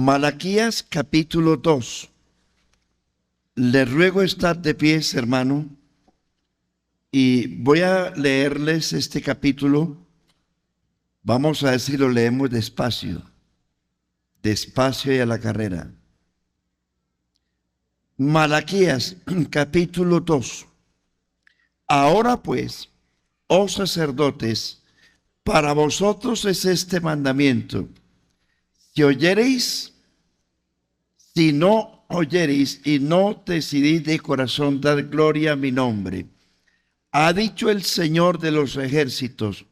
Malaquías capítulo 2. Les ruego estar de pies, hermano, y voy a leerles este capítulo. Vamos a ver si lo leemos despacio y a la carrera. Malaquías capítulo 2. Ahora pues, oh sacerdotes, para vosotros es este mandamiento: si no oyereis y no decidís de corazón dar gloria a mi nombre, ha dicho el Señor de los ejércitos,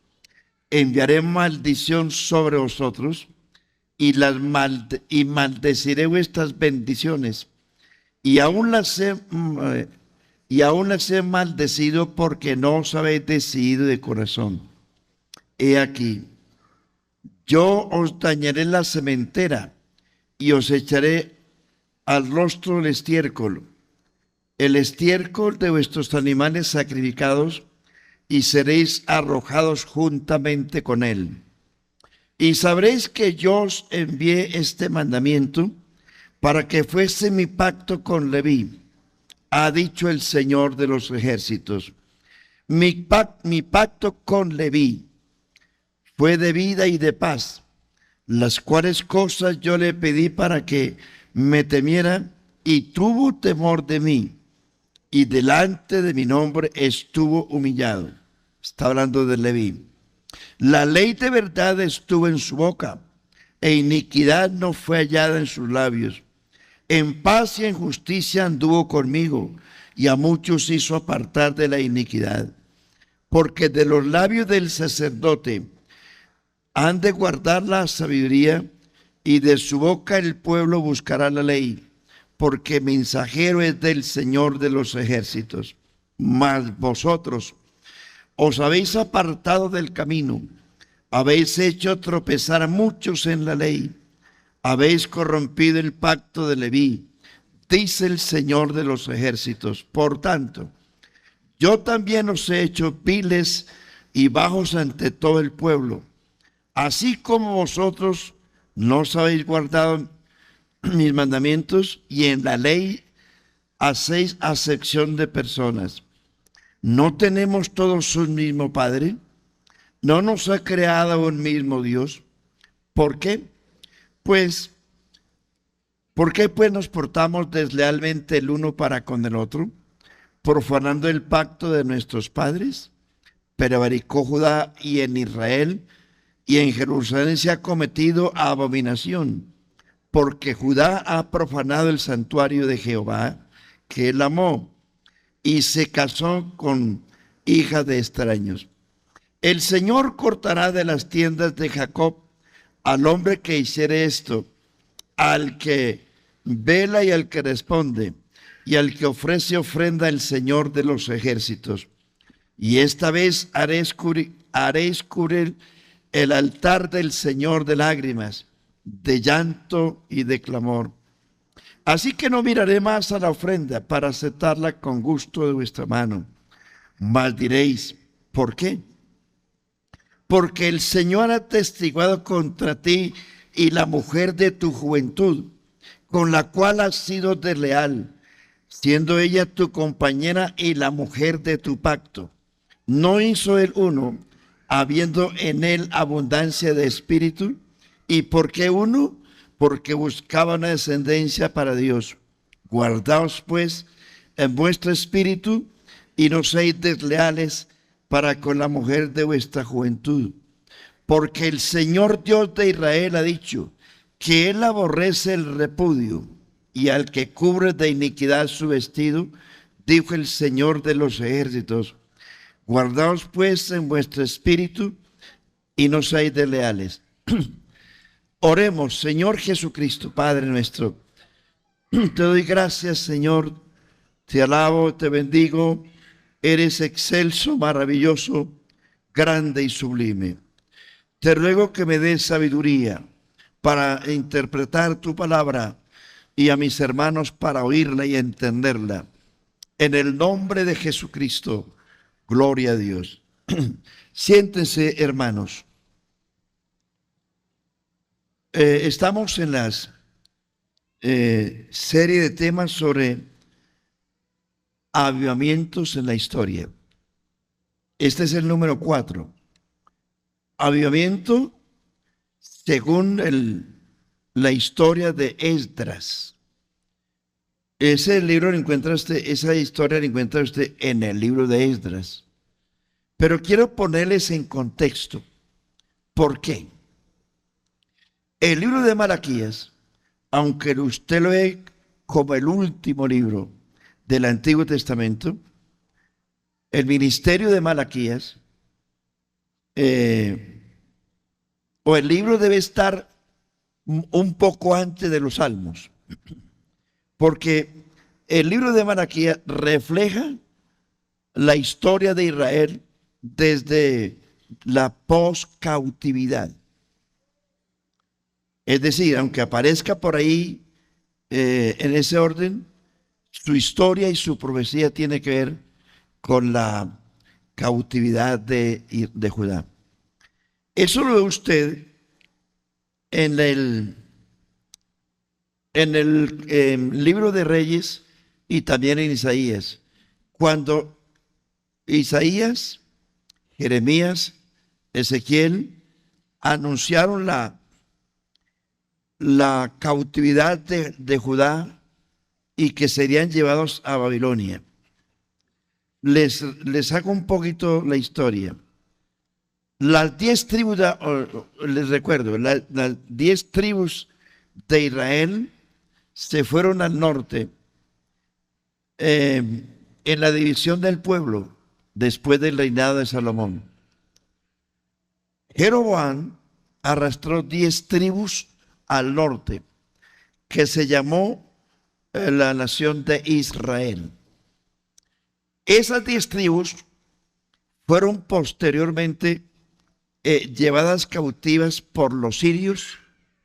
enviaré maldición sobre vosotros y maldeciré vuestras bendiciones, y aún las he maldecido porque no os habéis decidido de corazón. He aquí, yo os dañaré la sementera y os echaré al rostro el estiércol de vuestros animales sacrificados, y seréis arrojados juntamente con él. Y sabréis que yo os envié este mandamiento para que fuese mi pacto con Leví, ha dicho el Señor de los ejércitos. Mi pacto con Leví fue de vida y de paz, las cuales cosas yo le pedí para que me temiera, y tuvo temor de mí, y delante de mi nombre estuvo humillado. Está hablando de Leví. La ley de verdad estuvo en su boca, e iniquidad no fue hallada en sus labios. En paz y en justicia anduvo conmigo, y a muchos hizo apartar de la iniquidad. Porque de los labios del sacerdote han de guardar la sabiduría, y de su boca el pueblo buscará la ley, porque mensajero es del Señor de los ejércitos. Mas vosotros os habéis apartado del camino, habéis hecho tropezar a muchos en la ley, habéis corrompido el pacto de Leví, dice el Señor de los ejércitos. Por tanto, yo también os he hecho viles y bajos ante todo el pueblo, así como vosotros no os habéis guardado mis mandamientos, y en la ley hacéis acepción de personas. ¿No tenemos todos un mismo Padre? ¿No nos ha creado un mismo Dios? ¿Por qué? ¿Por qué nos portamos deslealmente el uno para con el otro, profanando el pacto de nuestros padres? Prevaricó Judá y en Israel, y en Jerusalén se ha cometido abominación, porque Judá ha profanado el santuario de Jehová, que él amó, y se casó con hija de extraños. El Señor cortará de las tiendas de Jacob al hombre que hiciere esto, al que vela y al que responde, y al que ofrece ofrenda al Señor de los ejércitos. Y esta vez haréis cubrir el altar del Señor de lágrimas, de llanto y de clamor. Así que no miraré más a la ofrenda para aceptarla con gusto de vuestra mano. Mas diréis, ¿por qué? Porque el Señor ha testiguado contra ti y la mujer de tu juventud, con la cual has sido desleal, siendo ella tu compañera y la mujer de tu pacto. ¿No hizo el uno, habiendo en él abundancia de espíritu? ¿Y por qué uno? Porque buscaba una descendencia para Dios. Guardaos pues en vuestro espíritu, y no seáis desleales para con la mujer de vuestra juventud. Porque el Señor Dios de Israel ha dicho que él aborrece el repudio, y al que cubre de iniquidad su vestido, dijo el Señor de los ejércitos. Guardaos pues en vuestro espíritu, y no seáis desleales. Oremos. Señor Jesucristo, Padre nuestro, te doy gracias, Señor, te alabo, te bendigo, eres excelso, maravilloso, grande y sublime. Te ruego que me des sabiduría para interpretar tu palabra, y a mis hermanos para oírla y entenderla. En el nombre de Jesucristo, gloria a Dios. Siéntense, hermanos. Estamos en las serie de temas sobre avivamientos en la historia. Este es el número 4. Avivamiento según la historia de Esdras. Ese libro lo encuentra usted, esa historia la encuentra usted en el libro de Esdras. Pero quiero ponerles en contexto. ¿Por qué? El libro de Malaquías, aunque usted lo ve como el último libro del Antiguo Testamento, el ministerio de Malaquías, o el libro debe estar un poco antes de los Salmos, porque el libro de Malaquías refleja la historia de Israel desde la poscautividad. Es decir, aunque aparezca por ahí en ese orden, su historia y su profecía tiene que ver con la cautividad de Judá. Eso lo ve usted en el libro de Reyes y también en Isaías. Cuando Isaías, Jeremías, Ezequiel anunciaron la cautividad de Judá y que serían llevados a Babilonia. Les hago un poquito la historia. Las 10 tribus, les recuerdo, las 10 tribus de Israel se fueron al norte en la división del pueblo después del reinado de Salomón. Jeroboam arrastró 10 tribus al norte, que se llamó la nación de Israel. Esas 10 tribus fueron posteriormente llevadas cautivas por los sirios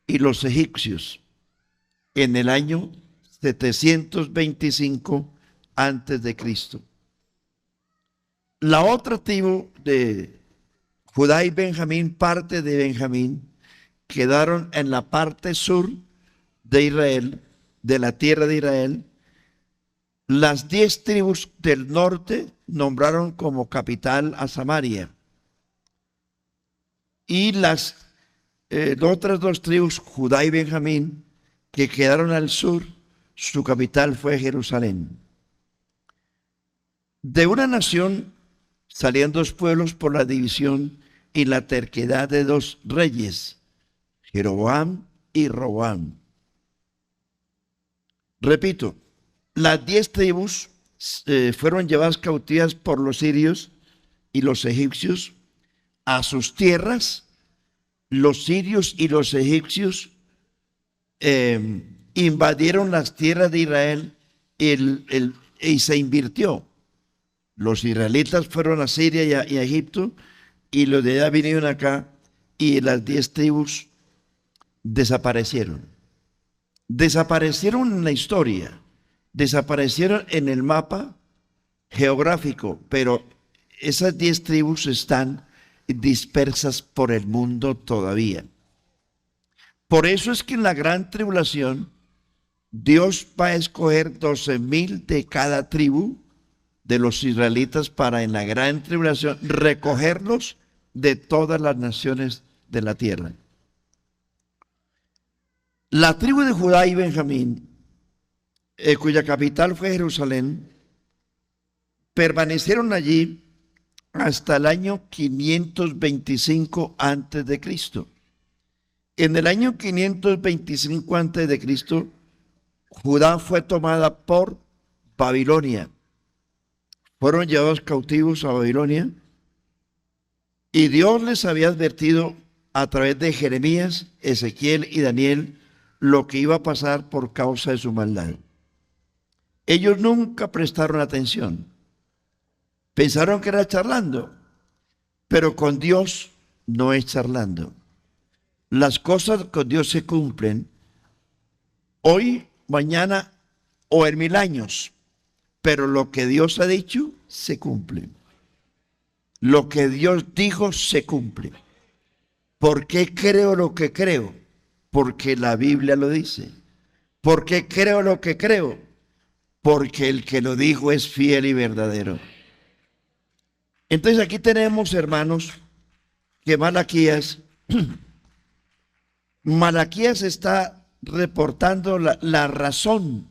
y los egipcios en el año 725 antes de Cristo. La otra tribu de Judá y Benjamín, parte de Benjamín, quedaron en la parte sur de Israel, de la tierra de Israel. Las 10 tribus del norte nombraron como capital a Samaria. Y las otras 2 tribus, Judá y Benjamín, que quedaron al sur, su capital fue Jerusalén. De una nación salían 2 pueblos por la división y la terquedad de 2 reyes, Jeroboam y Roboam. Repito, las 10 tribus fueron llevadas cautivas por los sirios y los egipcios a sus tierras. Los sirios y los egipcios invadieron las tierras de Israel y se invirtió. Los israelitas fueron a Siria y a Egipto, y los de allá vinieron acá, y las 10 tribus desaparecieron. Desaparecieron en la historia, desaparecieron en el mapa geográfico, pero esas 10 tribus están dispersas por el mundo todavía. Por eso es que en la gran tribulación Dios va a escoger 12,000 de cada tribu de los israelitas para en la gran tribulación recogerlos de todas las naciones de la tierra. La tribu de Judá y Benjamín, cuya capital fue Jerusalén, permanecieron allí hasta el año 525 antes de Cristo. En el año 525 antes de Cristo, Judá fue tomada por Babilonia. Fueron llevados cautivos a Babilonia, y Dios les había advertido a través de Jeremías, Ezequiel y Daniel lo que iba a pasar por causa de su maldad. Ellos nunca prestaron atención. Pensaron que era charlando, pero con Dios no es charlando. Las cosas con Dios se cumplen hoy, mañana o en 1000 años, pero lo que Dios ha dicho se cumple. Lo que Dios dijo se cumple. ¿Por qué creo lo que creo? Porque la Biblia lo dice. ¿Por qué creo lo que creo? Porque el que lo dijo es fiel y verdadero. Entonces aquí tenemos, hermanos, que Malaquías está reportando la razón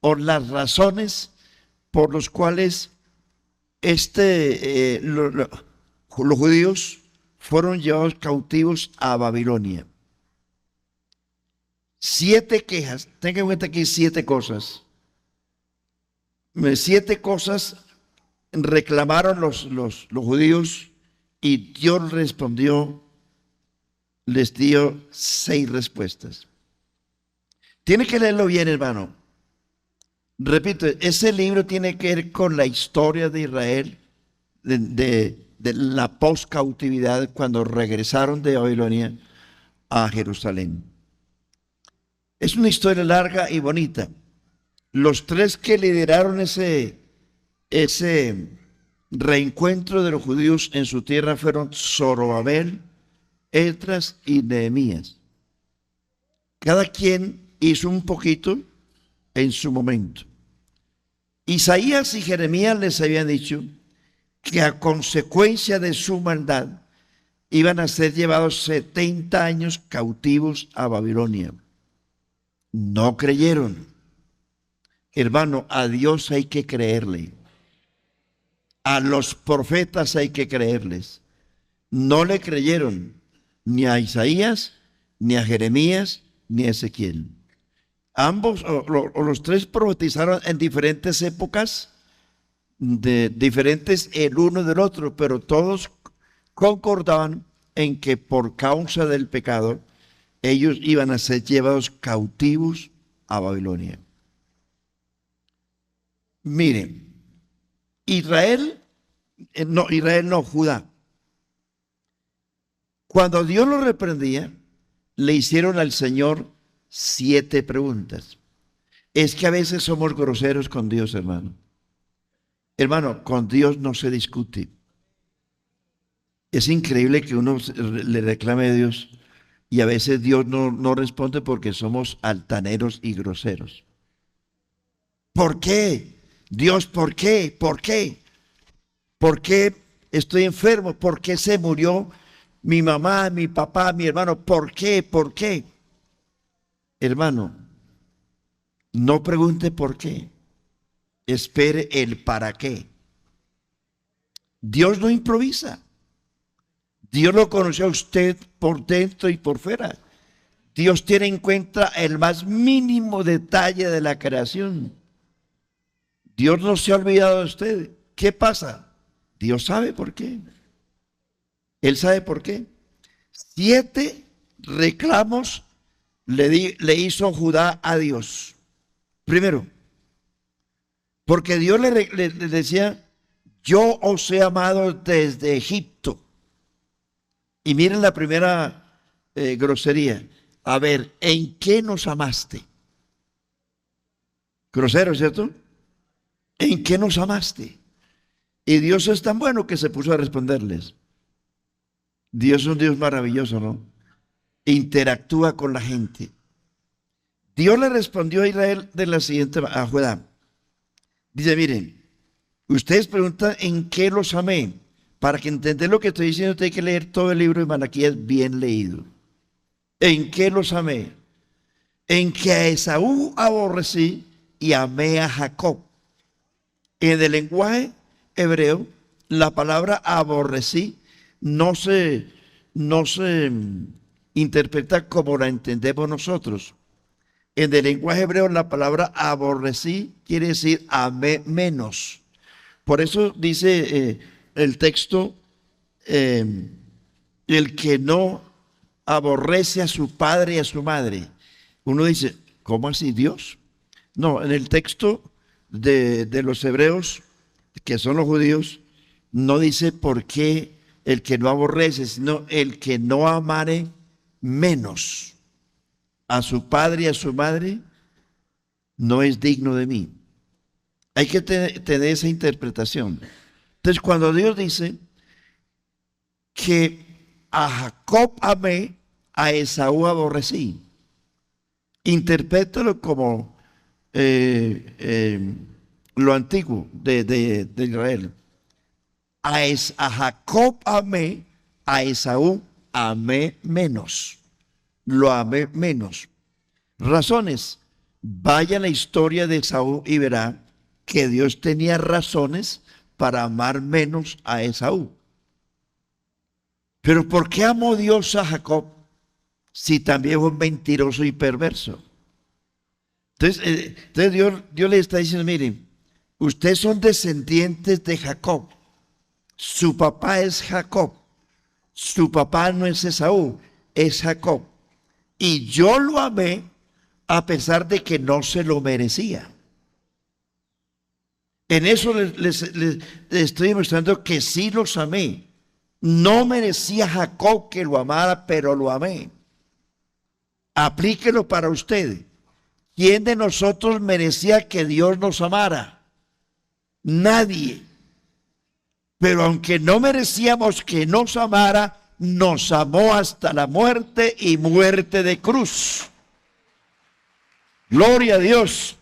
o las razones por los cuales los judíos fueron llevados cautivos a Babilonia. 7 quejas, tengan en cuenta aquí 7 cosas. 7 cosas reclamaron los judíos y Dios respondió, les dio 6 respuestas. Tiene que leerlo bien, hermano. Repito, ese libro tiene que ver con la historia de Israel, de la poscautividad, cuando regresaron de Babilonia a Jerusalén. Es una historia larga y bonita. Los 3 que lideraron ese reencuentro de los judíos en su tierra fueron Zorobabel, Esdras y Nehemías. Cada quien hizo un poquito en su momento. Isaías y Jeremías les habían dicho que a consecuencia de su maldad iban a ser llevados 70 años cautivos a Babilonia. No creyeron. Hermano, a Dios hay que creerle. A los profetas hay que creerles. No le creyeron ni a Isaías, ni a Jeremías, ni a Ezequiel. Ambos, o los 3 profetizaron en diferentes épocas, diferentes el uno del otro, pero todos concordaban en que por causa del pecado ellos iban a ser llevados cautivos a Babilonia. Miren, Judá. Cuando Dios lo reprendía, le hicieron al Señor 7 preguntas. Es que a veces somos groseros con Dios, hermano. Hermano, con Dios no se discute. Es increíble que uno le reclame a Dios y a veces Dios no responde porque somos altaneros y groseros. ¿Por qué? Dios, ¿por qué? ¿Por qué? ¿Por qué estoy enfermo? ¿Por qué se murió mi mamá, mi papá, mi hermano? ¿Por qué? ¿Por qué? Hermano, no pregunte por qué. Espere el para qué. Dios no improvisa. Dios lo conoció a usted por dentro y por fuera. Dios tiene en cuenta el más mínimo detalle de la creación. Dios no se ha olvidado de usted. ¿Qué pasa? Dios sabe por qué. Él sabe por qué. 7 reclamos le hizo Judá a Dios. Primero, porque Dios le decía, yo os he amado desde Egipto. Y miren la primera grosería. A ver, ¿en qué nos amaste? Grosero, ¿cierto? ¿En qué nos amaste? Y Dios es tan bueno que se puso a responderles. Dios es un Dios maravilloso, ¿no? Interactúa con la gente. Dios le respondió a Israel de la siguiente a Judá. Dice, miren, ustedes preguntan en qué los amé. Para que entender lo que estoy diciendo, hay que leer todo el libro de Malaquías bien leído. ¿En qué los amé? En que a Esaú aborrecí y amé a Jacob. En el lenguaje hebreo, la palabra aborrecí no se interpreta como la entendemos nosotros. En el lenguaje hebreo, la palabra aborrecí quiere decir amé menos. Por eso dice el texto, el que no aborrece a su padre y a su madre. Uno dice, ¿cómo así Dios? No, en el texto de los hebreos, que son los judíos, no dice por qué el que no aborrece, sino el que no amare menos a su padre y a su madre, no es digno de mí. Hay que tener esa interpretación. Entonces, cuando Dios dice que a Jacob amé, a Esaú aborrecí, Interprétalo como lo antiguo de Israel. A Jacob amé, a Esaú amé menos. Lo amé menos. Razones. Vaya a la historia de Esaú y verá que Dios tenía razones para amar menos a Esaú. Pero ¿por qué amó Dios a Jacob si también fue mentiroso y perverso? Entonces Dios le está diciendo, miren, ustedes son descendientes de Jacob. Su papá es Jacob. Su papá no es Esaú, es Jacob. Y yo lo amé a pesar de que no se lo merecía. En eso les estoy mostrando que sí los amé. No merecía Jacob que lo amara, pero lo amé. Aplíquelo para usted. ¿Quién de nosotros merecía que Dios nos amara? Nadie. Pero aunque no merecíamos que nos amara, nos amó hasta la muerte y muerte de cruz. Gloria a Dios.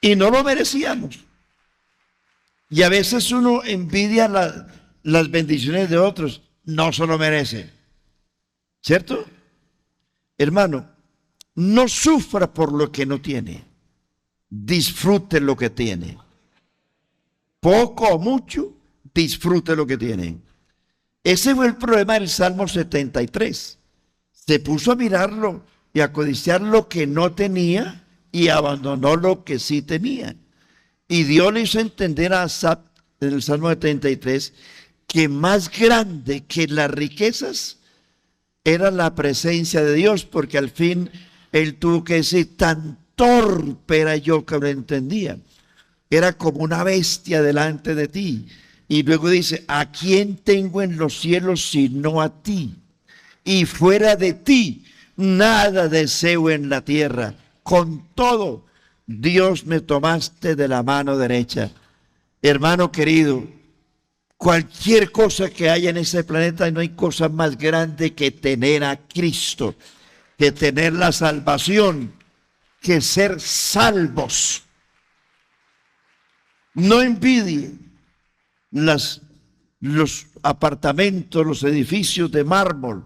Y no lo merecíamos. Y a veces uno envidia las bendiciones de otros. No se lo merece. ¿Cierto? Hermano, no sufra por lo que no tiene. Disfrute lo que tiene. Poco o mucho, disfrute lo que tiene. Ese fue el problema del Salmo 73. Se puso a mirarlo y a codiciar lo que no tenía y abandonó lo que sí tenía. Y Dios le hizo entender a Asaf en el Salmo 73 que más grande que las riquezas era la presencia de Dios, porque al fin él tuvo que decir, tan torpe era yo que lo entendía. Era como una bestia delante de ti. Y luego dice, ¿a quién tengo en los cielos sino a ti? Y fuera de ti, nada deseo en la tierra. Con todo, Dios me tomaste de la mano derecha. Hermano querido, cualquier cosa que haya en ese planeta, no hay cosa más grande que tener a Cristo, que tener la salvación, que ser salvos. No envidie los apartamentos, los edificios de mármol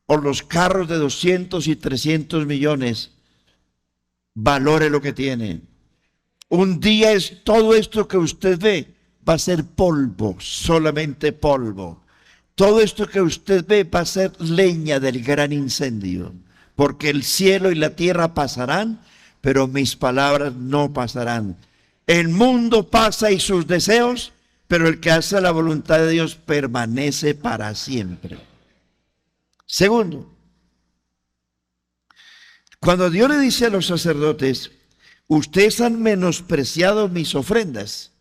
o los carros de 200 y 300 millones. Valore lo que tiene. Un día es todo esto que usted ve va a ser polvo, solamente polvo. Todo esto que usted ve va a ser leña del gran incendio, porque el cielo y la tierra pasarán, pero mis palabras no pasarán. El mundo pasa y sus deseos, pero el que hace la voluntad de Dios permanece para siempre. Segundo, cuando Dios le dice a los sacerdotes, ustedes han menospreciado mis ofrendas,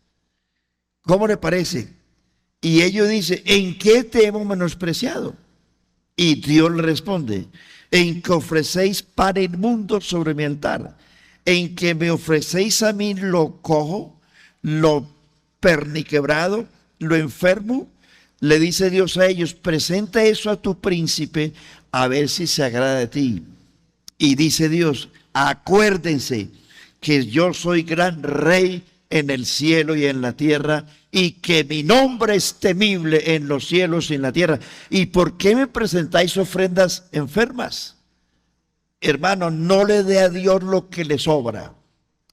¿cómo le parece? Y ellos dicen, ¿en qué te hemos menospreciado? Y Dios le responde, en que ofrecéis pan inmundo sobre mi altar, en que me ofrecéis a mí lo cojo, lo perniquebrado, lo enfermo. Le dice Dios a ellos, presenta eso a tu príncipe, a ver si se agrada de ti. Y dice Dios, acuérdense que yo soy gran rey en el cielo y en la tierra, y que mi nombre es temible en los cielos y en la tierra. ¿Y por qué me presentáis ofrendas enfermas? Hermano, no le dé a Dios lo que le sobra.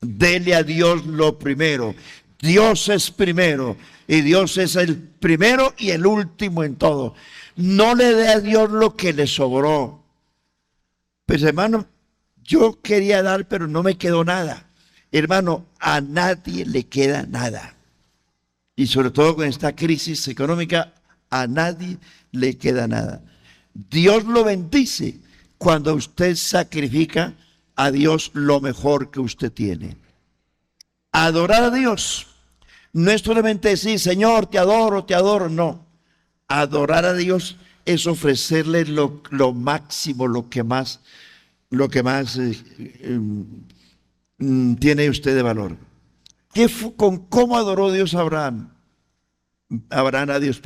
Dele a Dios lo primero. Dios es primero, y Dios es el primero y el último en todo. No le dé a Dios lo que le sobró. Pues hermano, yo quería dar, pero no me quedó nada. Hermano, a nadie le queda nada. Y sobre todo con esta crisis económica, a nadie le queda nada. Dios lo bendice cuando usted sacrifica a Dios lo mejor que usted tiene. Adorar a Dios no es solamente decir, Señor, te adoro, no. Adorar a Dios es ofrecerle lo máximo, lo que más tiene usted de valor. ¿Cómo adoró Dios a Abraham? Abraham a Dios,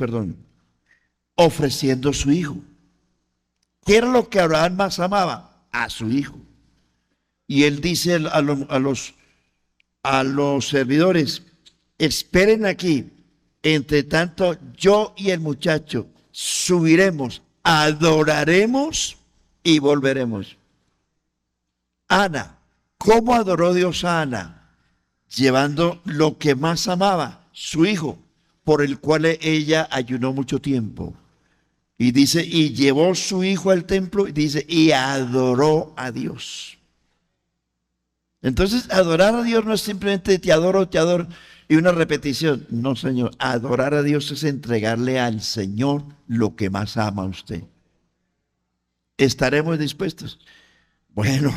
ofreciendo su hijo. ¿Qué era lo que Abraham más amaba? A su hijo. Y él dice a los servidores, esperen aquí, entre tanto yo y el muchacho subiremos, adoraremos y volveremos. Ana, ¿cómo adoró Dios a Ana? Llevando lo que más amaba, su hijo, por el cual ella ayunó mucho tiempo. Y dice, y llevó su hijo al templo, y dice, y adoró a Dios. Entonces, adorar a Dios no es simplemente te adoro, y una repetición. No, Señor, adorar a Dios es entregarle al Señor lo que más ama a usted. ¿Estaremos dispuestos? Bueno,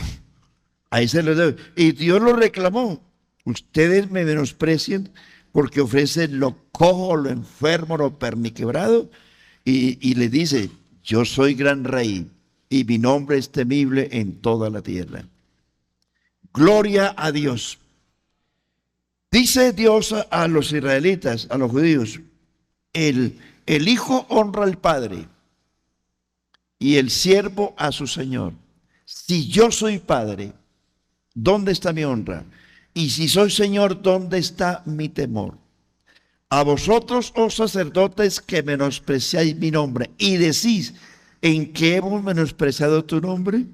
ahí se lo doy. Y Dios lo reclamó. Ustedes me menosprecian porque ofrecen lo cojo, lo enfermo, lo perniquebrado. Y le dice, yo soy gran rey y mi nombre es temible en toda la tierra. Gloria a Dios. Dice Dios a los israelitas, a los judíos, el hijo honra al padre y el siervo a su señor. Si yo soy padre, ¿dónde está mi honra? Y si soy señor, ¿dónde está mi temor? A vosotros, oh sacerdotes, que menospreciáis mi nombre y decís, ¿en qué hemos menospreciado tu nombre?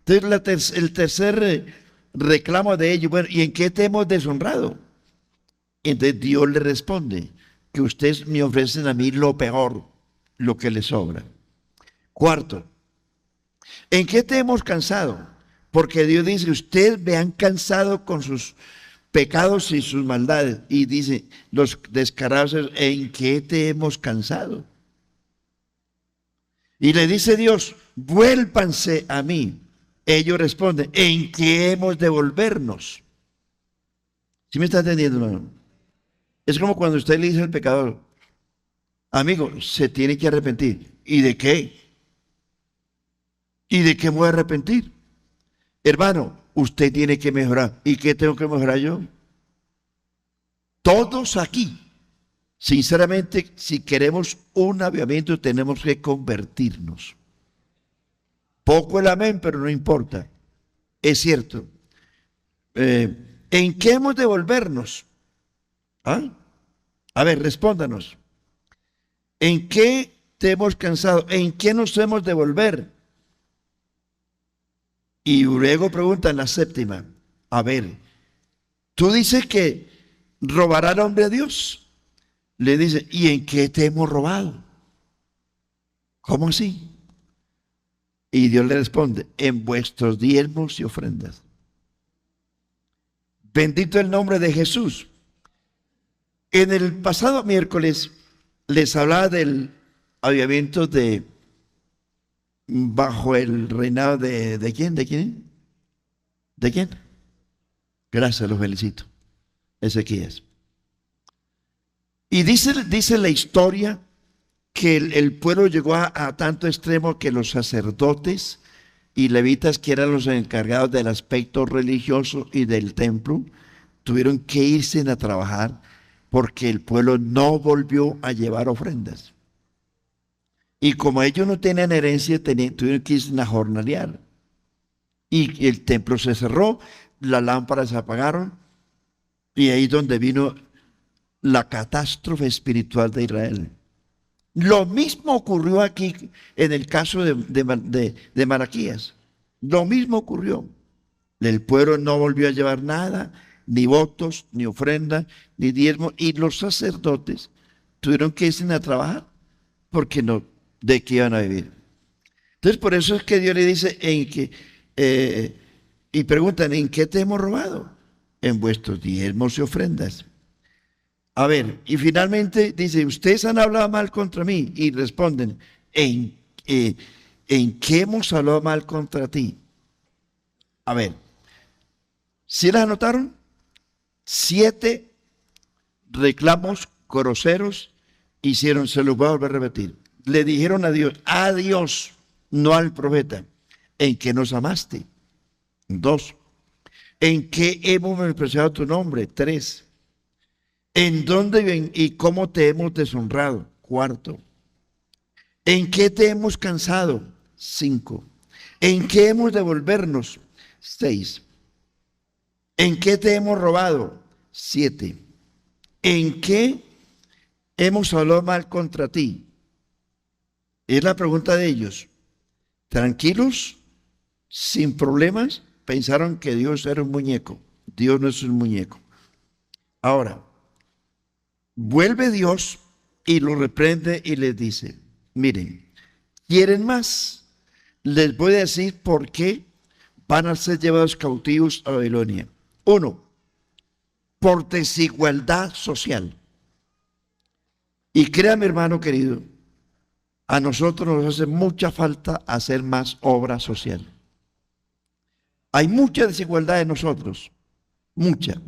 Entonces el tercer reclamo de ellos, bueno, ¿y en qué te hemos deshonrado? Entonces Dios le responde, que ustedes me ofrecen a mí lo peor, lo que les sobra. Cuarto, ¿en qué te hemos cansado? Porque Dios dice, ustedes me han cansado con sus pecados y sus maldades. Y dice, los descarados, ¿en qué te hemos cansado? Y le dice Dios, vuélvanse a mí. Ellos responden, ¿en qué hemos de volvernos? ¿Sí me está entendiendo, hermano? Es como cuando usted le dice al pecador, amigo, se tiene que arrepentir. ¿Y de qué? ¿Y de qué me voy a arrepentir? Hermano, usted tiene que mejorar. ¿Y qué tengo que mejorar yo? Todos aquí, sinceramente, si queremos un avivamiento, tenemos que convertirnos. Poco el amén, pero no importa. Es cierto. ¿En qué hemos de volvernos? ¿Ah? A ver, respóndanos. ¿En qué te hemos cansado? ¿En qué nos hemos de volver? Y luego pregunta en la séptima, a ver, tú dices que robará el hombre a Dios. Le dice, ¿y en qué te hemos robado? ¿Cómo así? Y Dios le responde, en vuestros diezmos y ofrendas. Bendito el nombre de Jesús. En el pasado miércoles les hablaba del avivamiento de bajo el reinado ¿de quién? ¿De quién? ¿De quién? Gracias, los felicito. Ezequías. Y dice la historia que el pueblo llegó a tanto extremo que los sacerdotes y levitas, que eran los encargados del aspecto religioso y del templo, tuvieron que irse a trabajar porque el pueblo no volvió a llevar ofrendas. Y como ellos no tenían herencia, tuvieron que irse a jornalear. Y el templo se cerró, las lámparas se apagaron, y ahí es donde vino la catástrofe espiritual de Israel. Lo mismo ocurrió aquí en el caso de Malaquías. Lo mismo ocurrió. El pueblo no volvió a llevar nada, ni votos, ni ofrendas, ni diezmos, y los sacerdotes tuvieron que irse a trabajar, porque no, ¿de qué iban a vivir? Entonces, por eso es que Dios le dice y preguntan, ¿en qué te hemos robado? En vuestros diezmos y ofrendas. A ver, y finalmente dice, ustedes han hablado mal contra mí, y responden, ¿en qué hemos hablado mal contra ti? A ver, ¿sí las anotaron? 7 reclamos groseros hicieron, se los voy a volver a repetir. Le dijeron a Dios, no al profeta, ¿en qué nos amaste? 2. ¿En qué hemos menospreciado tu nombre? 3. ¿En dónde y cómo te hemos deshonrado? 4. ¿En qué te hemos cansado? 5. ¿En qué hemos de volvernos? 6. ¿En qué te hemos robado? 7. ¿En qué hemos hablado mal contra ti? Es la pregunta de ellos. Tranquilos, sin problemas, pensaron que Dios era un muñeco. Dios no es un muñeco. Ahora, vuelve Dios y lo reprende y les dice, miren, ¿quieren más? Les voy a decir por qué van a ser llevados cautivos a Babilonia. 1, por desigualdad social. Y créame, hermano querido, a nosotros nos hace mucha falta hacer más obra social. Hay mucha desigualdad en nosotros, mucha.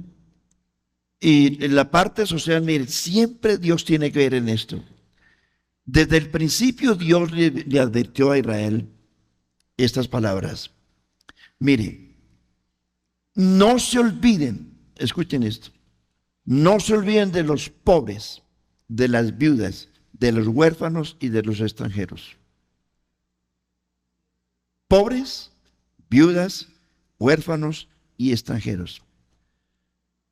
Y en la parte social, mire, siempre Dios tiene que ver en esto. Desde el principio Dios le advirtió a Israel estas palabras. Mire, no se olviden, escuchen esto, no se olviden de los pobres, de las viudas, de los huérfanos y de los extranjeros. Pobres, viudas, huérfanos y extranjeros.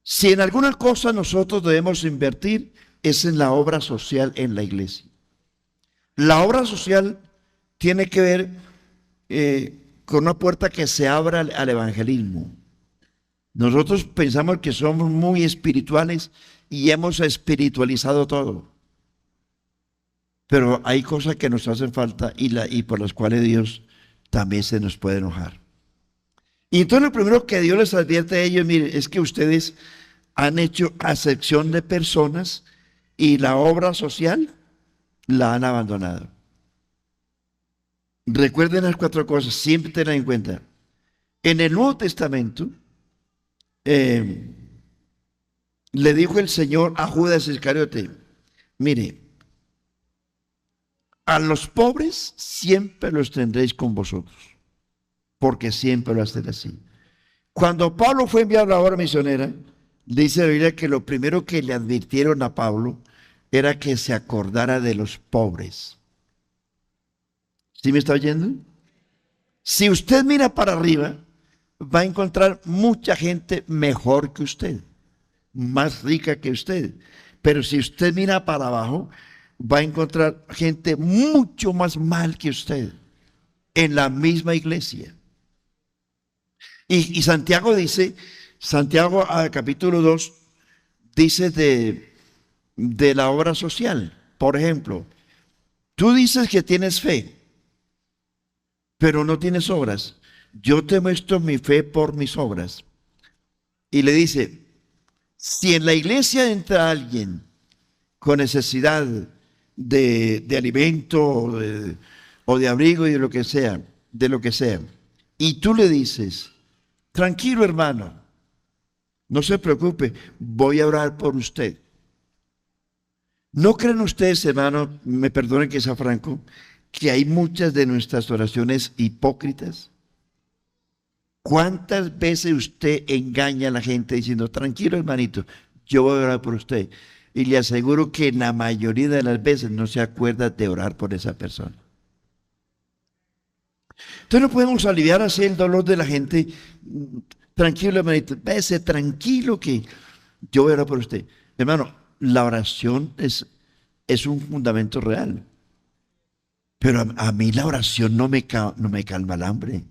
Si en alguna cosa nosotros debemos invertir, es en la obra social en la iglesia. La obra social tiene que ver con una puerta que se abra al evangelismo. Nosotros pensamos que somos muy espirituales y hemos espiritualizado todo. Pero hay cosas que nos hacen falta y por las cuales Dios también se nos puede enojar. Y entonces lo primero que Dios les advierte a ellos, miren, es que ustedes han hecho acepción de personas y la obra social la han abandonado. Recuerden las 4 cosas, siempre tengan en cuenta. En el Nuevo Testamento, le dijo el Señor a Judas Iscariote, mire, a los pobres siempre los tendréis con vosotros, porque siempre lo hacen así. Cuando Pablo fue enviado a la obra misionera, dice la Biblia que lo primero que le advirtieron a Pablo era que se acordara de los pobres. ¿Sí me está oyendo? Si usted mira para arriba, va a encontrar mucha gente mejor que usted, más rica que usted. Pero si usted mira para abajo, va a encontrar gente mucho más mal que usted en la misma iglesia. Y Santiago dice, Santiago capítulo 2, dice de la obra social. Por ejemplo, tú dices que tienes fe, pero no tienes obras. Yo te muestro mi fe por mis obras. Y le dice, si en la iglesia entra alguien con necesidad de alimento o de abrigo y de lo que sea, y tú le dices, tranquilo hermano, no se preocupe, voy a orar por usted. ¿No creen ustedes, hermano, me perdonen que sea franco, que hay muchas de nuestras oraciones hipócritas? ¿Cuántas veces usted engaña a la gente diciendo, tranquilo hermanito, yo voy a orar por usted? Y le aseguro que la mayoría de las veces no se acuerda de orar por esa persona. Entonces no podemos aliviar así el dolor de la gente. Tranquilo hermanito, véase tranquilo que yo voy a orar por usted. Hermano, la oración es un fundamento real. Pero a mí la oración no me calma el hambre.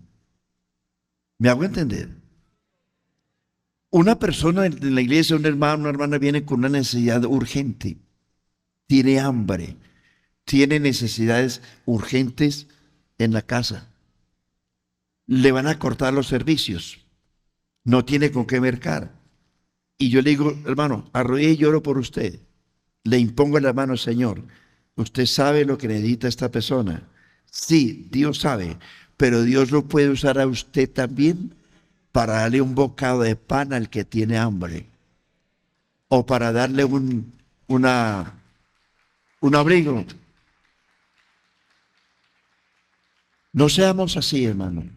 ¿Me hago entender? Una persona en la iglesia, un hermano, una hermana viene con una necesidad urgente. Tiene hambre. Tiene necesidades urgentes en la casa. Le van a cortar los servicios. No tiene con qué mercar. Y yo le digo, hermano, arrodille y lloro por usted. Le impongo la mano al Señor. Usted sabe lo que necesita esta persona. Sí, Dios sabe, pero Dios lo puede usar a usted también para darle un bocado de pan al que tiene hambre. O para darle un abrigo. No seamos así, hermano.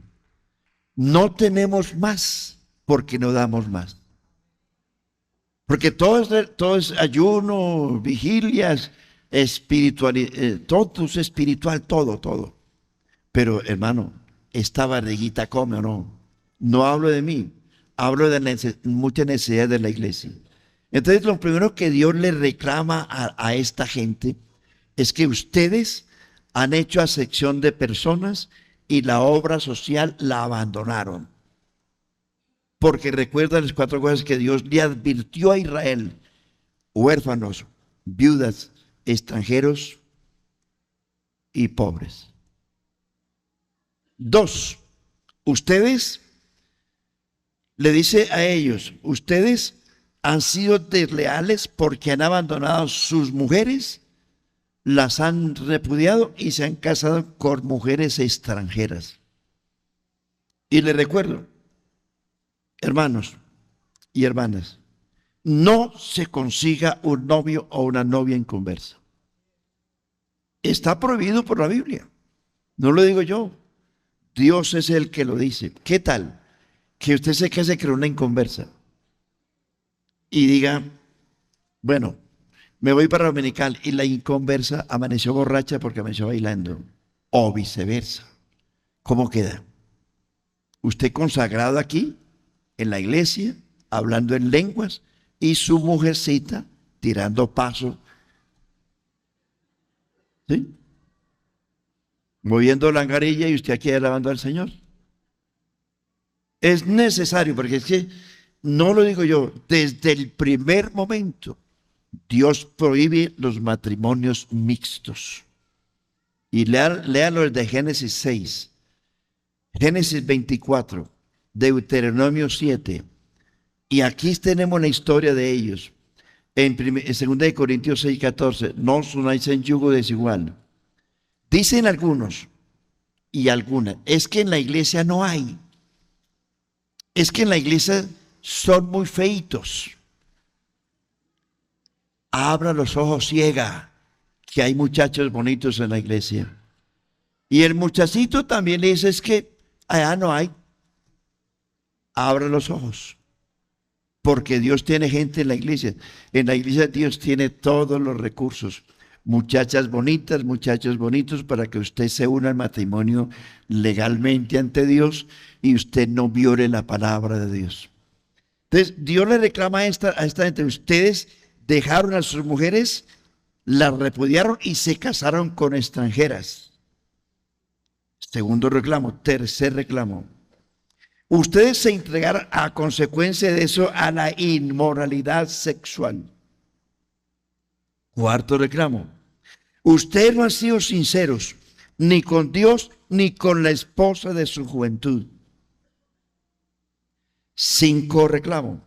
No tenemos más porque no damos más. Porque todo es ayuno, vigilias, todo es espiritual, todo. Pero hermano, esta barriguita come o no. No hablo de mí, hablo de muchas necesidades de la iglesia. Entonces, lo primero que Dios le reclama a esta gente es que ustedes han hecho acepción de personas y la obra social la abandonaron. Porque recuerda las 4 cosas que Dios le advirtió a Israel: huérfanos, viudas, extranjeros y pobres. 2, ustedes, le dice a ellos, ustedes han sido desleales porque han abandonado sus mujeres, las han repudiado y se han casado con mujeres extranjeras. Y les recuerdo, hermanos y hermanas, no se consiga un novio o una novia inconversa. Está prohibido por la Biblia. No lo digo yo. Dios es el que lo dice. ¿Qué tal que usted se case con una inconversa y diga, bueno, me voy para Dominical, y la inconversa amaneció borracha porque amaneció bailando? O viceversa. ¿Cómo queda? Usted consagrado aquí, en la iglesia, hablando en lenguas, y su mujercita tirando paso, ¿sí?, moviendo la angarilla, y usted aquí alabando al Señor. Es necesario, porque es que, no lo digo yo, desde el primer momento Dios prohíbe los matrimonios mixtos. Y léalo desde Génesis 6, Génesis 24, Deuteronomio 7. Y aquí tenemos la historia de ellos. En 2 Corintios 6, 14, no os unáis en yugo desigual. Dicen algunos y algunas, es que en la iglesia no hay. Es que en la iglesia son muy feitos. Abra los ojos, ciega, que hay muchachos bonitos en la iglesia. Y el muchachito también le dice, es que allá no hay. Abra los ojos, porque Dios tiene gente en la iglesia. En la iglesia Dios tiene todos los recursos. Muchachas bonitas, muchachos bonitos, para que usted se una al matrimonio legalmente ante Dios y usted no viole la palabra de Dios. Entonces, Dios le reclama a esta gente: ustedes dejaron a sus mujeres, las repudiaron y se casaron con extranjeras. Segundo reclamo. Tercer reclamo: ustedes se entregaron a consecuencia de eso a la inmoralidad sexual. Cuarto reclamo: ustedes no han sido sinceros ni con Dios ni con la esposa de su juventud. 5 reclamo: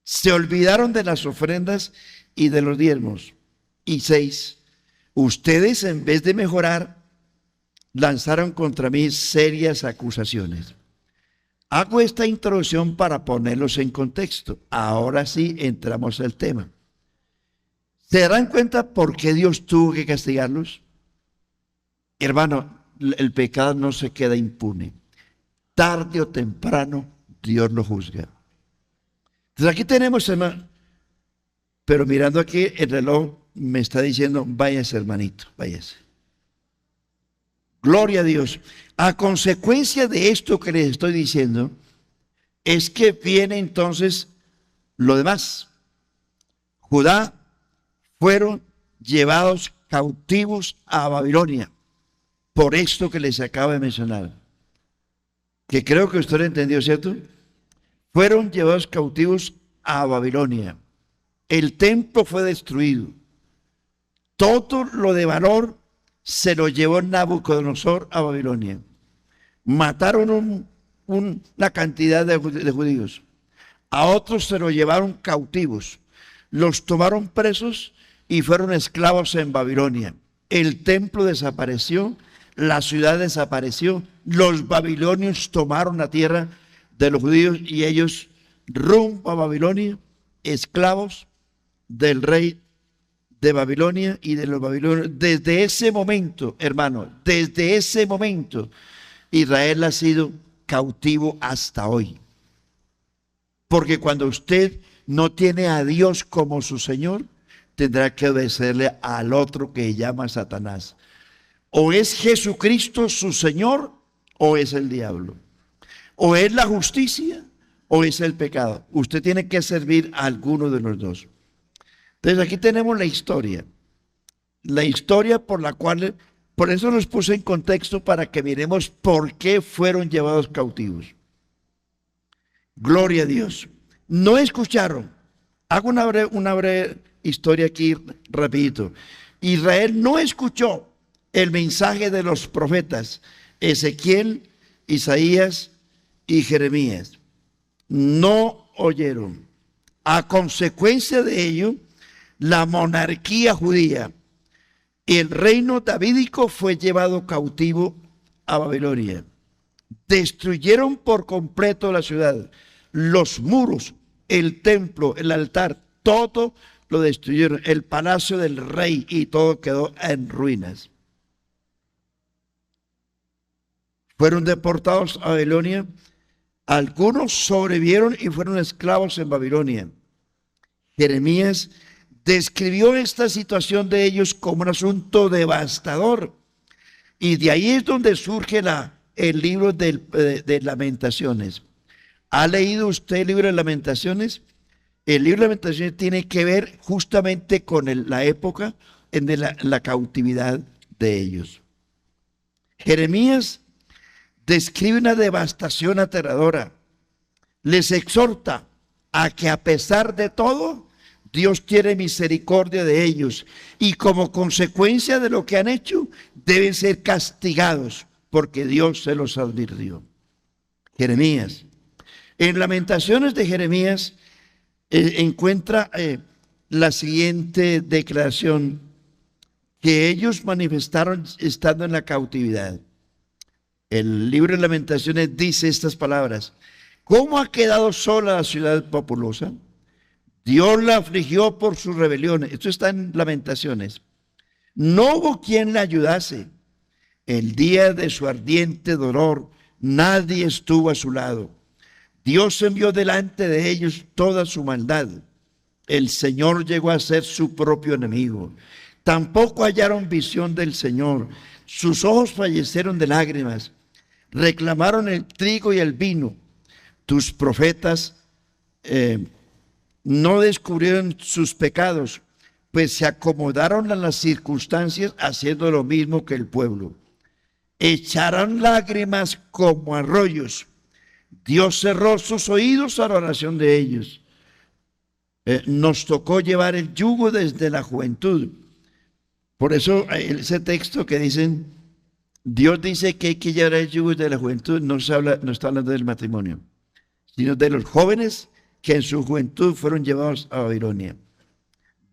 se olvidaron de las ofrendas y de los diezmos. Y 6, ustedes, en vez de mejorar, lanzaron contra mí serias acusaciones. Hago esta introducción para ponerlos en contexto. Ahora sí entramos al tema. ¿Se darán cuenta por qué Dios tuvo que castigarlos? Hermano, el pecado no se queda impune. Tarde o temprano Dios lo juzga. Entonces aquí tenemos, hermano, pero mirando aquí el reloj me está diciendo, váyase, hermanito, váyase. Gloria a Dios. A consecuencia de esto que les estoy diciendo, es que viene entonces lo demás. Judá fueron llevados cautivos a Babilonia, por esto que les acabo de mencionar, que creo que usted lo entendió, ¿cierto? Fueron llevados cautivos a Babilonia. El templo fue destruido. Todo lo de valor se lo llevó Nabucodonosor a Babilonia. Mataron una cantidad de judíos. A otros se los llevaron cautivos. Los tomaron presos y fueron esclavos en Babilonia. El templo desapareció, la ciudad desapareció, los babilonios tomaron la tierra de los judíos y ellos rumbo a Babilonia, esclavos del rey de Babilonia y de los babilonios. Desde ese momento, hermano, desde ese momento, Israel ha sido cautivo hasta hoy. Porque cuando usted no tiene a Dios como su Señor, tendrá que obedecerle al otro que llama Satanás. O es Jesucristo su Señor, o es el diablo. O es la justicia, o es el pecado. Usted tiene que servir a alguno de los dos. Entonces aquí tenemos la historia por la cual, por eso los puse en contexto para que miremos por qué fueron llevados cautivos. Gloria a Dios. No escucharon. Hago una breve historia aquí rapidito. Israel no escuchó el mensaje de los profetas Ezequiel, Isaías y Jeremías. No oyeron. A consecuencia de ello, la monarquía judía y el reino davídico fue llevado cautivo a Babilonia. Destruyeron por completo la ciudad, los muros, el templo, el altar, todo lo destruyeron, el palacio del rey, y todo quedó en ruinas. Fueron deportados a Babilonia. Algunos sobrevivieron y fueron esclavos en Babilonia. Jeremías describió esta situación de ellos como un asunto devastador. Y de ahí es donde surge el libro de Lamentaciones. ¿Ha leído usted el libro de Lamentaciones? El libro de Lamentaciones tiene que ver justamente con la época de la cautividad de ellos. Jeremías describe una devastación aterradora. Les exhorta a que a pesar de todo, Dios tiene misericordia de ellos y como consecuencia de lo que han hecho, deben ser castigados porque Dios se los advirtió. Jeremías. En Lamentaciones de Jeremías encuentra la siguiente declaración que ellos manifestaron estando en la cautividad. El libro de Lamentaciones dice estas palabras: ¿cómo ha quedado sola la ciudad populosa? Dios la afligió por sus rebeliones. Esto está en Lamentaciones. No hubo quien la ayudase. El día de su ardiente dolor, nadie estuvo a su lado. Dios envió delante de ellos toda su maldad. El Señor llegó a ser su propio enemigo. Tampoco hallaron visión del Señor. Sus ojos fallecieron de lágrimas. Reclamaron el trigo y el vino. Tus profetas no descubrieron sus pecados, pues se acomodaron a las circunstancias haciendo lo mismo que el pueblo. Echaron lágrimas como arroyos. Dios cerró sus oídos a la oración de ellos. Nos tocó llevar el yugo desde la juventud. Por eso ese texto que dicen, Dios dice que hay que llevar el yugo desde la juventud, no está hablando del matrimonio, sino de los jóvenes que en su juventud fueron llevados a Babilonia.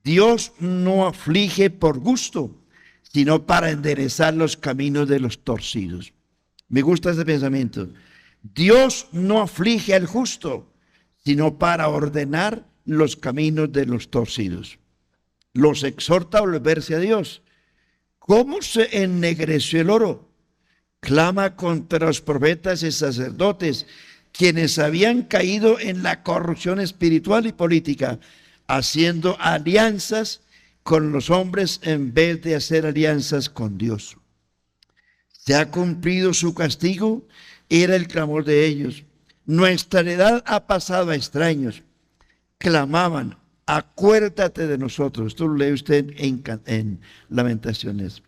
Dios no aflige por gusto, sino para enderezar los caminos de los torcidos. Me gusta ese pensamiento. Dios no aflige al justo, sino para ordenar los caminos de los torcidos. Los exhorta a volverse a Dios. ¿Cómo se ennegreció el oro? Clama contra los profetas y sacerdotes, quienes habían caído en la corrupción espiritual y política, haciendo alianzas con los hombres en vez de hacer alianzas con Dios. Se ha cumplido su castigo, era el clamor de ellos. Nuestra heredad ha pasado a extraños. Clamaban, acuérdate de nosotros. Esto lo lee usted en Lamentaciones.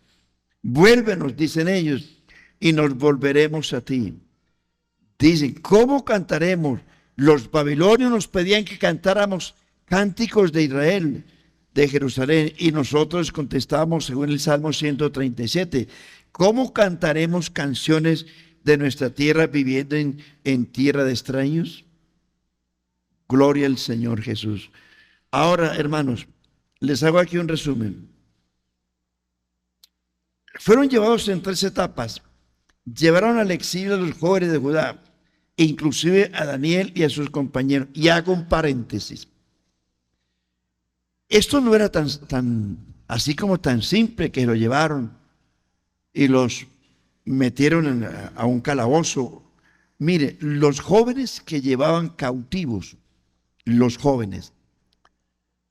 Vuélvenos, dicen ellos, y nos volveremos a ti. Dicen, ¿cómo cantaremos? Los babilonios nos pedían que cantáramos cánticos de Israel, de Jerusalén, y nosotros contestábamos según el Salmo 137. ¿Cómo cantaremos canciones de nuestra tierra viviendo en tierra de extraños? Gloria al Señor Jesús. Ahora, hermanos, les hago aquí un resumen. Fueron llevados en 3 etapas. Llevaron al exilio a los jóvenes de Judá, inclusive a Daniel y a sus compañeros. Y hago un paréntesis. Esto no era así como tan simple que lo llevaron y los metieron a un calabozo. Mire, los jóvenes que llevaban cautivos, los jóvenes,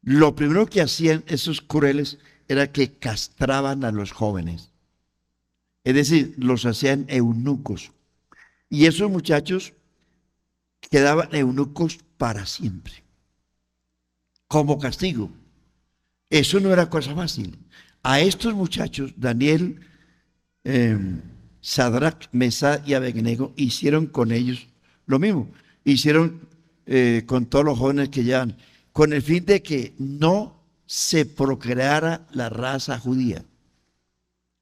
lo primero que hacían esos crueles era que castraban a los jóvenes. Es decir, los hacían eunucos. Y esos muchachos quedaban eunucos para siempre, como castigo. Eso no era cosa fácil. A estos muchachos, Daniel, Sadrach, Mesach y Abednego, hicieron con ellos lo mismo. Hicieron con todos los jóvenes que llevan, con el fin de que no se procreara la raza judía.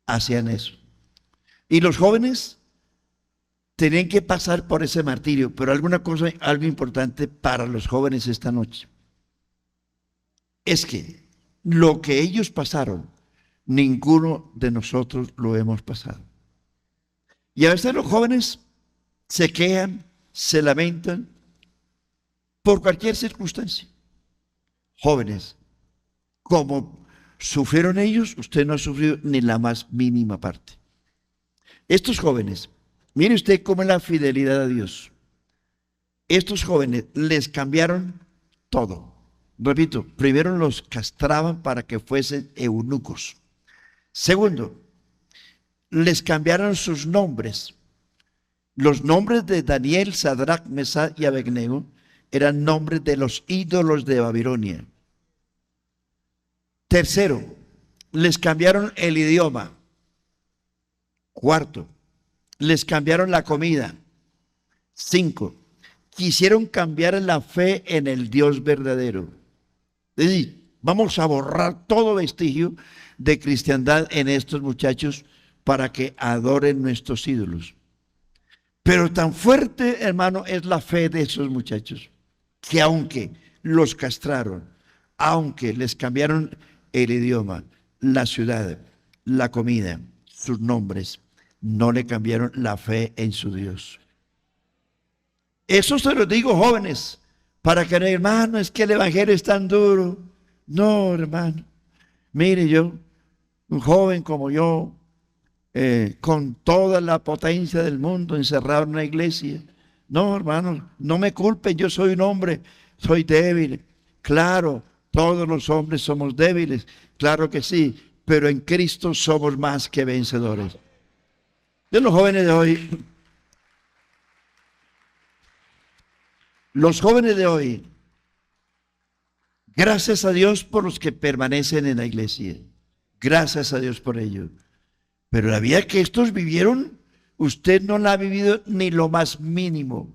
Hacían eso. Y los jóvenes tenían que pasar por ese martirio, pero algo importante para los jóvenes esta noche es que lo que ellos pasaron, ninguno de nosotros lo hemos pasado. Y a veces los jóvenes se quejan, se lamentan por cualquier circunstancia. Jóvenes, como sufrieron ellos, usted no ha sufrido ni la más mínima parte. Estos jóvenes, mire usted cómo es la fidelidad a Dios. Estos jóvenes les cambiaron todo. Repito, primero los castraban para que fuesen eunucos. Segundo, les cambiaron sus nombres. Los nombres de Daniel, Sadrach, Mesach y Abednego eran nombres de los ídolos de Babilonia. Tercero, les cambiaron el idioma. Cuarto, les cambiaron la comida. 5, quisieron cambiar la fe en el Dios verdadero. Es decir, vamos a borrar todo vestigio de cristiandad en estos muchachos para que adoren nuestros ídolos. Pero tan fuerte, hermano, es la fe de esos muchachos, que aunque los castraron, aunque les cambiaron el idioma, la ciudad, la comida, sus nombres, no le cambiaron la fe en su Dios. Eso se lo digo, jóvenes, para que no, hermano, es que el evangelio es tan duro. No, hermano. Mire, yo, un joven como yo, con toda la potencia del mundo, encerrado en una iglesia. No, hermano, no me culpen, yo soy un hombre, soy débil. Claro, todos los hombres somos débiles, claro que sí, pero en Cristo somos más que vencedores. De los jóvenes de hoy, gracias a Dios por los que permanecen en la iglesia, gracias a Dios por ello. Pero la vida que estos vivieron, usted no la ha vivido ni lo más mínimo.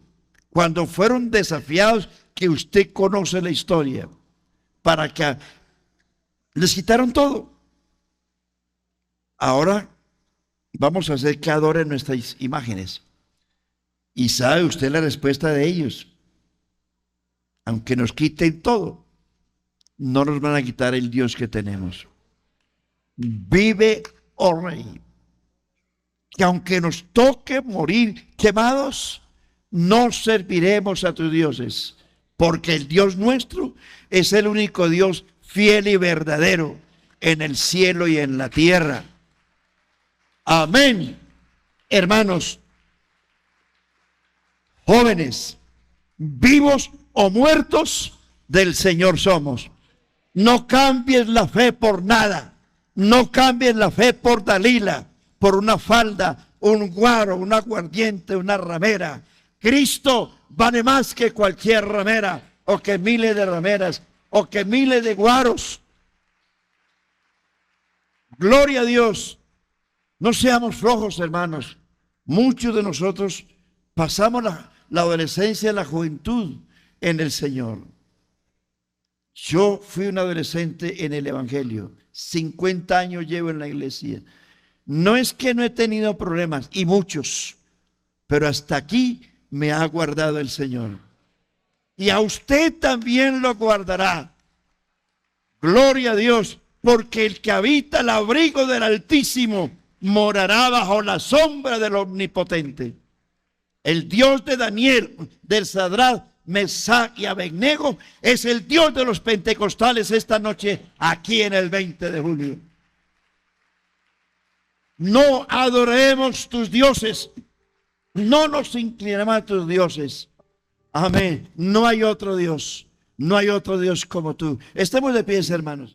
Cuando fueron desafiados, que usted conoce la historia, para que les quitaron todo. Ahora vamos a hacer que adoren nuestras imágenes. Y sabe usted la respuesta de ellos. Aunque nos quiten todo, no nos van a quitar el Dios que tenemos. Vive, oh Rey, que aunque nos toque morir quemados, no serviremos a tus dioses, porque el Dios nuestro es el único Dios fiel y verdadero en el cielo y en la tierra. Amén. Hermanos, jóvenes, vivos o muertos, del Señor somos. No cambies la fe por nada. No cambies la fe por Dalila, por una falda, un guaro, un aguardiente, una ramera. Cristo vale más que cualquier ramera, o que miles de rameras, o que miles de guaros. Gloria a Dios. No seamos flojos, hermanos. Muchos de nosotros pasamos la adolescencia y la juventud en el Señor. Yo fui un adolescente en el Evangelio. 50 años llevo en la iglesia. No es que no he tenido problemas, y muchos, pero hasta aquí me ha guardado el Señor. Y a usted también lo guardará. Gloria a Dios, porque el que habita el abrigo del Altísimo morará bajo la sombra del Omnipotente. El Dios de Daniel, del Sadrach, Mesach y Abednego es el Dios de los pentecostales esta noche aquí en el 20 de julio. No adoremos tus dioses, no nos inclinemos a tus dioses. Amén. No hay otro Dios como tú. Estemos de pie, hermanos.